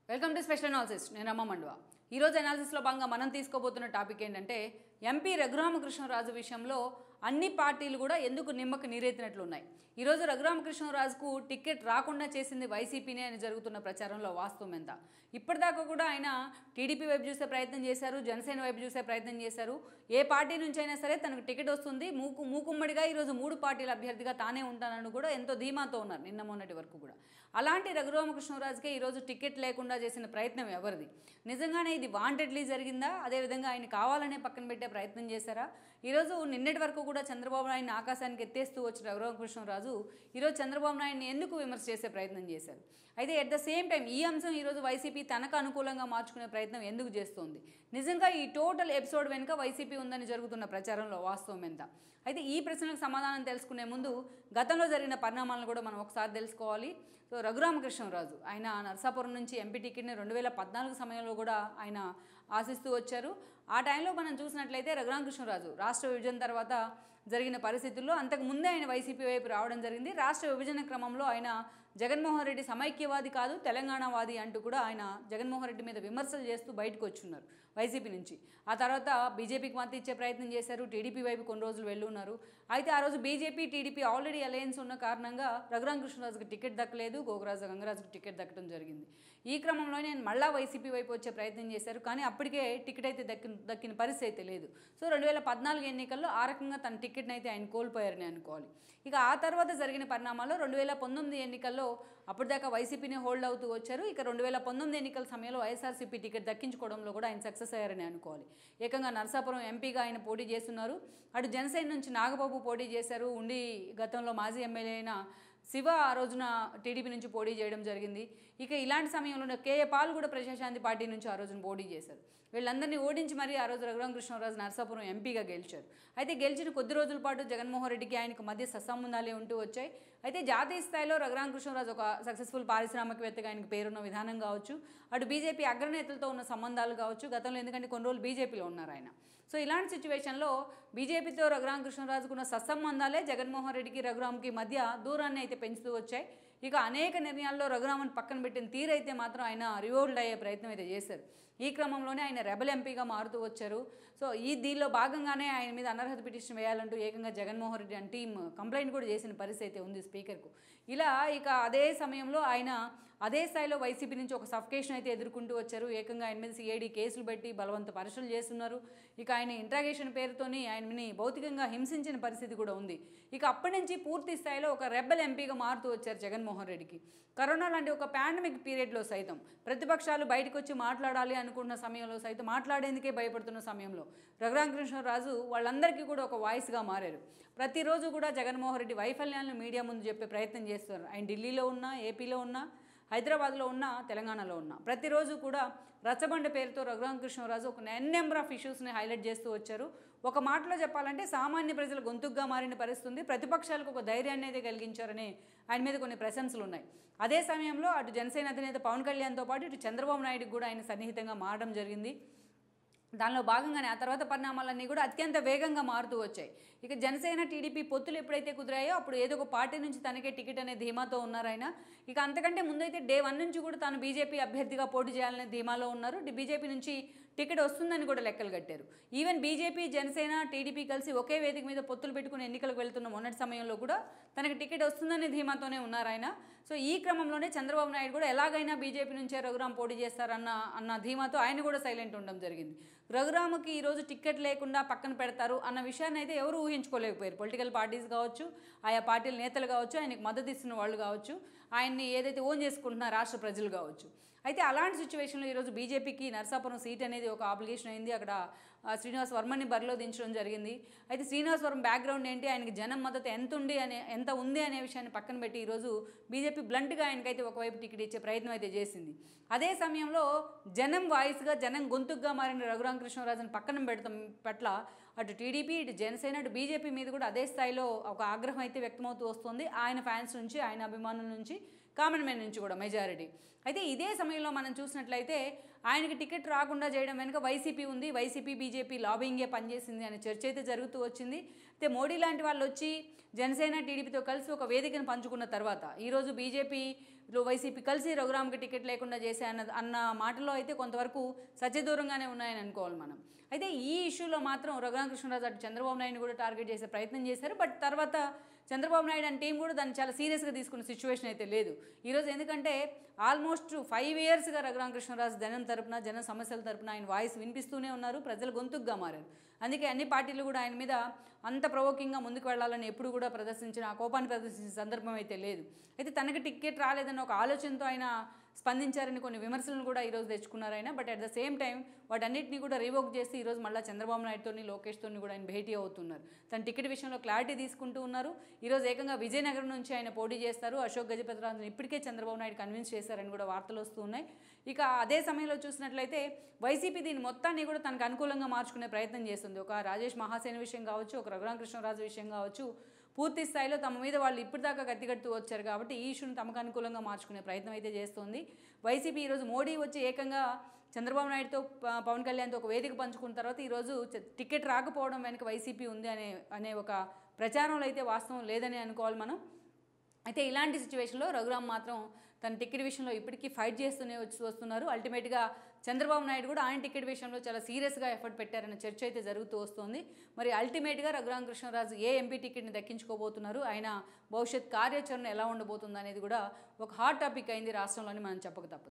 Welcome to special analysis. నేను అమ్మ మండువా. ఈరోజు అనాలిసిస్లో భాగంగా మనం తీసుకోబోతున్న టాపిక్ ఏంటంటే ఎంపీ రఘురామకృష్ణరాజు విషయంలో అన్ని పార్టీలు కూడా ఎందుకు నిమ్మకు నీరెత్తినట్లు ఉన్నాయి. ఈరోజు రఘురామకృష్ణరాజుకు టికెట్ రాకుండా చేసింది వైసీపీనే అని జరుగుతున్న ప్రచారంలో వాస్తవం ఎంత? ఇప్పటిదాకా కూడా ఆయన టీడీపీ వైపు చూసే ప్రయత్నం చేశారు, జనసేన వైపు చూసే ప్రయత్నం చేశారు. ఏ పార్టీ నుంచి అయినా సరే తనకు టికెట్ వస్తుంది, మూకుమ్మడిగా ఈరోజు 3 పార్టీల అభ్యర్థిగా తానే ఉంటానని కూడా ఎంతో ధీమాతో ఉన్నారు నిన్న మొన్నటి వరకు కూడా. అలాంటి రఘురామకృష్ణరాజుకే ఈరోజు టికెట్ లేకుండా చేసిన ప్రయత్నం ఎవరిది? నిజంగానే ఇది వాంటెడ్లీ జరిగిందా? అదేవిధంగా ఆయన కావాలనే పక్కన పెట్టే ప్రయత్నం చేశారా? ఈరోజు నిన్నటి వరకు కూడా చంద్రబాబు నాయుడిని ఆకాశానికి ఎత్తేస్తూ వచ్చిన రఘురామకృష్ణరాజు ఈరోజు చంద్రబాబు నాయుడిని ఎందుకు విమర్శ చేసే ప్రయత్నం చేశారు? అయితే ఎట్ ద సేమ్ టైం ఈ అంశం ఈరోజు వైసీపీ తనకు అనుకూలంగా మార్చుకునే ప్రయత్నం ఎందుకు చేస్తోంది? నిజంగా ఈ టోటల్ ఎపిసోడ్ వెనుక వైసీపీ ఉందని జరుగుతున్న ప్రచారంలో వాస్తవం ఎంత? అయితే ఈ ప్రశ్నలకు సమాధానం తెలుసుకునే ముందు గతంలో జరిగిన పరిణామాలను కూడా మనం ఒకసారి తెలుసుకోవాలి. సో రఘురామకృష్ణరాజు ఆయన నరసాపురం నుంచి ఎంపీ టికెట్ని 2014 సమయంలో కూడా ఆయన ఆశిస్తూ వచ్చారు. ఆ టైంలో మనం చూసినట్లయితే రఘురామకృష్ణరాజు రాష్ట్ర విభజన తర్వాత జరిగిన పరిస్థితుల్లో అంతకుముందే ఆయన వైసీపీ వైపు రావడం జరిగింది. రాష్ట్ర విభజన క్రమంలో ఆయన జగన్మోహన్ రెడ్డి సమైక్యవాది కాదు తెలంగాణవాది అంటూ కూడా ఆయన జగన్మోహన్ రెడ్డి మీద విమర్శలు చేస్తూ బయటకు వచ్చున్నారు వైసీపీ నుంచి. ఆ తర్వాత బీజేపీకి మద్దతు ఇచ్చే ప్రయత్నం చేశారు, టీడీపీ వైపు కొన్ని రోజులు వెళ్ళున్నారు. అయితే ఆ రోజు బీజేపీ టీడీపీ ఆల్రెడీ అలయన్స్ ఉన్న కారణంగా రఘురామకృష్ణరాజుకి టికెట్ దక్కలేదు, గంగరాజుకి టికెట్ దక్కడం జరిగింది. ఈ క్రమంలో నేను మళ్ళా వైసీపీ వైపు వచ్చే ప్రయత్నం చేశారు, కానీ అప్పటికే టికెట్ అయితే దక్కిన పరిస్థితి అయితే లేదు. సో 2014 ఎన్నికల్లో ఆ రకంగా తన టికెట్ని అయితే ఆయన కోల్పోయారని అనుకోవాలి. ఇక ఆ తర్వాత జరిగిన పరిణామాల్లో 2019 ఎన్నికల్లో అప్పటిదాకా వైసీపీని హోల్డ్ అవుతూ వచ్చారు. ఇక 2019 ఎన్నికల సమయంలో వైఎస్ఆర్సీపీ టికెట్ దక్కించుకోవడంలో కూడా ఆయన సక్సెస్ అయ్యారని అనుకోవాలి. ఏకంగా నరసాపురం ఎంపీగా ఆయన పోటీ చేస్తున్నారు. అటు జనసేన నుంచి నాగబాబు పోటీ చేశారు, ఉండి గతంలో మాజీ ఎమ్మెల్యే అయిన శివ ఆ రోజున టీడీపీ నుంచి పోటీ చేయడం జరిగింది. ఇక ఇలాంటి సమయంలో కేఏ పాల్ కూడా ప్రజాశాంతి పార్టీ నుంచి ఆ రోజున పోటీ చేశారు. వీళ్ళందరినీ ఓడించి మరీ ఆ రోజు రఘురామకృష్ణరాజు నరసాపురం ఎంపీగా గెలిచారు. అయితే గెలిచిన కొద్ది రోజుల పాటు జగన్మోహన్ రెడ్డికి ఆయనకు మధ్య సత్సంబంధాలే ఉంటూ వచ్చాయి. అయితే జాతీయ స్థాయిలో రఘురామకృష్ణరాజు ఒక సక్సెస్ఫుల్ పారిశ్రామికవేత్తగా ఆయనకు పేరున్న విధానం కావచ్చు, అటు బీజేపీ అగ్రనేతలతో ఉన్న సంబంధాలు కావచ్చు గతంలో, ఎందుకంటే కొన్ని రోజులు బీజేపీలో ఉన్నారు ఆయన. సో ఇలాంటి సిచ్యువేషన్లో బీజేపీతో రఘురామకృష్ణరాజుకున్న సత్సంబంధాలే జగన్మోహన్ రెడ్డికి రఘురామ్కి మధ్య దూరాన్ని అయితే పెంచుతూ వచ్చాయి. ఇక అనేక నిర్ణయాల్లో రఘురామన్ పక్కన పెట్టిన తీరైతే మాత్రం ఆయన రివోల్డ్ అయ్యే ప్రయత్నం అయితే చేశారు. ఈ క్రమంలోనే ఆయన రెబల్ ఎంపీగా మారుతూ వచ్చారు. సో దీనిలో భాగంగానే ఆయన మీద అనర్హత పిటిషన్ వేయాలంటూ ఏకంగా జగన్మోహన్ రెడ్డి అని టీం కంప్లైంట్ కూడా చేసిన పరిస్థితి అయితే ఉంది స్పీకర్కు. ఇలా ఇక అదే సమయంలో ఆయన అదే స్థాయిలో వైసీపీ నుంచి ఒక సఫికేషన్ అయితే ఎదుర్కొంటూ వచ్చారు. ఏకంగా ఆయన మీద సిఐడి కేసులు పెట్టి బలవంత పరీక్షలు చేస్తున్నారు. ఇక ఆయన ఇంట్రాగేషన్ పేరుతోని ఆయనని భౌతికంగా హింసించిన పరిస్థితి కూడా ఉంది. ఇక అప్పటి నుంచి పూర్తి స్థాయిలో ఒక రెబల్ ఎంపీగా మారుతూ వచ్చారు జగన్మోహన్ రెడ్డికి. కరోనా లాంటి ఒక పాండమిక్ పీరియడ్లో సైతం ప్రతిపక్షాలు బయటకు వచ్చి మాట్లాడాలి అనుకున్న సమయంలో సైతం మాట్లాడేందుకే భయపడుతున్న సమయంలో రఘురామకృష్ణరాజు వాళ్ళందరికీ కూడా ఒక వాయిస్గా మారారు. ప్రతిరోజు కూడా జగన్మోహన్ రెడ్డి వైఫల్యాలను మీడియా ముందు చెప్పే ప్రయత్నం చేస్తున్నారు. ఆయన ఢిల్లీలో ఉన్నా, ఏపీలో ఉన్నా, హైదరాబాద్లో ఉన్న, తెలంగాణలో ఉన్న ప్రతిరోజు కూడా రచ్చబండ పేరుతో రఘురామకృష్ణరాజు ఒక నెంబర్ ఆఫ్ ఇష్యూస్ని హైలైట్ చేస్తూ వచ్చారు. ఒక మాటలో చెప్పాలంటే సామాన్య ప్రజల గొంతుగ్గా మారిన పరిస్థితి ఉంది. ప్రతిపక్షాలకు ఒక ధైర్యాన్ని అయితే కలిగించారని ఆయన మీద కొన్ని ప్రశంసలు ఉన్నాయి. అదే సమయంలో అటు జనసేన అధినేత పవన్ కళ్యాణ్తో పాటు ఇటు చంద్రబాబు నాయుడుకి కూడా ఆయన సన్నిహితంగా మారడం జరిగింది. దానిలో భాగంగానే ఆ తర్వాత పరిణామాలన్నీ కూడా అత్యంత వేగంగా మారుతూ వచ్చాయి. ఇక జనసేన టీడీపీ పొత్తులు ఎప్పుడైతే కుదిరాయో అప్పుడు ఏదో ఒక పార్టీ నుంచి తనకే టికెట్ అనే ధీమాతో ఉన్నారు ఆయన. ఇక అంతకంటే ముందైతే డే 1 నుంచి కూడా తాను బీజేపీ అభ్యర్థిగా పోటీ చేయాలనే ధీమాలో ఉన్నారు. బీజేపీ నుంచి టికెట్ వస్తుందని కూడా లెక్కలు కట్టారు. ఈవెన్ బీజేపీ, జనసేన, టీడీపీ కలిసి ఒకే వేదిక మీద పొత్తులు పెట్టుకుని ఎన్నికలకు వెళ్తున్న మొన్నటి సమయంలో కూడా తనకి టికెట్ వస్తుందనే ధీమాతోనే ఉన్నారు ఆయన. సో ఈ క్రమంలోనే చంద్రబాబు నాయుడు కూడా ఎలాగైనా బీజేపీ నుంచే రఘురామ్ పోటీ చేస్తారన్న ధీమాతో ఆయన కూడా సైలెంట్ ఉండడం జరిగింది. రఘురామ్కి ఈరోజు టికెట్ లేకుండా పక్కన పెడతారు అన్న విషయాన్ని అయితే ఎవరు ఊహించుకోలేకపోయారు. పొలిటికల్ పార్టీస్ కావచ్చు, ఆయా పార్టీల నేతలు కావచ్చు, ఆయనకు మద్దతు ఇస్తున్న వాళ్ళు కావచ్చు, ఆయన్ని ఏదైతే ఓన్ చేసుకుంటున్నారో రాష్ట్ర ప్రజలు కావచ్చు. అయితే అలాంటి సిచ్యువేషన్లో ఈరోజు బీజేపీకి నరసాపురం సీట్ అనేది ఒక ఆబ్లిగేషన్ అయింది. అక్కడ శ్రీనివాస్ వర్మని బరిలో దించడం జరిగింది. అయితే శ్రీనివాస్ వర్మ బ్యాక్గ్రౌండ్ ఏంటి, ఆయనకి జనం మద్దతు ఎంత ఉంది అనే విషయాన్ని పక్కన పెట్టి ఈరోజు బీజేపీ బ్లంట్గా ఆయనకైతే ఒకవైపు టికెట్ ఇచ్చే ప్రయత్నం అయితే చేసింది. అదే సమయంలో జనం వాయిస్గా, జనం గొంతుగ్గా మారిన రఘురామకృష్ణరాజుని పక్కన పట్ల అటు టీడీపీ, ఇటు జనసేన, అటు బీజేపీ మీద కూడా అదే స్థాయిలో ఒక ఆగ్రహం అయితే వ్యక్తమవుతూ వస్తుంది. ఆయన ఫ్యాన్స్ నుంచి, ఆయన అభిమానుల నుంచి, కామన్ మ్యాన్ నుంచి కూడా మెజారిటీ. అయితే ఇదే సమయంలో మనం చూసినట్లయితే ఆయనకి టికెట్ రాకుండా చేయడం వెనుక వైసీపీ ఉంది, వైసీపీ బీజేపీ లాబింగే పనిచేసింది అనే చర్చ అయితే జరుగుతూ వచ్చింది. అయితే మోడీ లాంటి వాళ్ళు వచ్చి జనసేన టీడీపీతో కలిసి ఒక వేదికను పంచుకున్న తర్వాత ఈరోజు బీజేపీ వైసీపీ కలిసి రఘురామ్కి టికెట్ లేకుండా చేసే అన్న మాటలో అయితే కొంతవరకు సత్యదూరంగానే ఉన్నాయని అనుకోవాలి మనం. అయితే ఈ ఇష్యూలో మాత్రం రఘురామకృష్ణరాజు అటు చంద్రబాబు నాయుడుని కూడా టార్గెట్ చేసే ప్రయత్నం చేశారు. బట్ తర్వాత చంద్రబాబు నాయుడు అండ్ టీం కూడా దాన్ని చాలా సీరియస్గా తీసుకున్న సిచ్యువేషన్ అయితే లేదు ఈరోజు. ఎందుకంటే ఆల్మోస్ట్ 5 ఇయర్స్గా రఘురామకృష్ణరాజు జనం తరపున, జన సమస్యల తరపున ఆయన వాయిస్ వినిపిస్తూనే ఉన్నారు, ప్రజల గొంతుకుగా మారారు. అందుకే అన్ని పార్టీలు కూడా ఆయన మీద అంత ప్రవోకింగ్గా ముందుకు వెళ్ళాలని ఎప్పుడు కూడా ప్రదర్శించిన, ఆ కోపాన్ని ప్రదర్శించిన సందర్భం అయితే లేదు. అయితే తనకి టికెట్ రాలేదన్న ఒక ఆలోచనతో ఆయన స్పందించారని కొన్ని విమర్శలను కూడా ఈరోజు తెచ్చుకున్నారు ఆయన. But at the same time వాటన్నిటిని కూడా రివోక్ చేసి ఈరోజు మళ్ళీ చంద్రబాబు నాయుడుతోని, లోకేష్తోని కూడా ఆయన భేటీ అవుతున్నారు. తన టికెట్ విషయంలో క్లారిటీ తీసుకుంటూ ఉన్నారు. ఈరోజు ఏకంగా విజయనగరం నుంచి ఆయన పోటీ చేస్తారు. అశోక్ గజపతిరాజును ఇప్పటికే చంద్రబాబు నాయుడు కన్విన్స్ చేశారని కూడా వార్తలు వస్తూ ఉన్నాయి. ఇక అదే సమయంలో చూసినట్లయితే వైసీపీ దీన్ని మొత్తాన్ని కూడా తనకు అనుకూలంగా మార్చుకునే ప్రయత్నం చేస్తుంది. ఒక రాజేష్ మహాసేన విషయం కావచ్చు, ఒక రఘురామకృష్ణరాజు విషయం కావచ్చు, పూర్తి స్థాయిలో తమ మీద వాళ్ళు ఇప్పటిదాకా కత్తికడుతూ వచ్చారు కాబట్టి ఈ ఇష్యూని తమకు అనుకూలంగా మార్చుకునే ప్రయత్నం అయితే చేస్తుంది వైసీపీ. ఈరోజు మోడీ వచ్చి ఏకంగా చంద్రబాబు నాయుడుతో, పవన్ కళ్యాణ్తో ఒక వేదిక పంచుకున్న తర్వాత ఈరోజు టికెట్ రాకపోవడం వెనక వైసీపీ ఉంది అనే ఒక ప్రచారంలో అయితే వాస్తవం లేదని అనుకోవాలి మనం. అయితే ఇలాంటి సిచ్యువేషన్లో రఘురామ్ మాత్రం తన టికెట్ విషయంలో ఇప్పటికీ ఫైట్ చేస్తూనే వస్తున్నారు. అల్టిమేట్గా చంద్రబాబు నాయుడు కూడా ఆయన టికెట్ విషయంలో చాలా సీరియస్గా ఎఫర్ట్ పెట్టారన్న చర్చ అయితే జరుగుతూ వస్తుంది. మరి అల్టిమేట్గా రఘురామకృష్ణరాజు ఏ ఎంపీ టికెట్ని దక్కించుకోబోతున్నారు, ఆయన భవిష్యత్ కార్యాచరణ ఎలా ఉండబోతుంది అనేది కూడా ఒక హాట్ టాపిక్ అయింది రాష్ట్రంలోని మనం చెప్పక తప్పదు.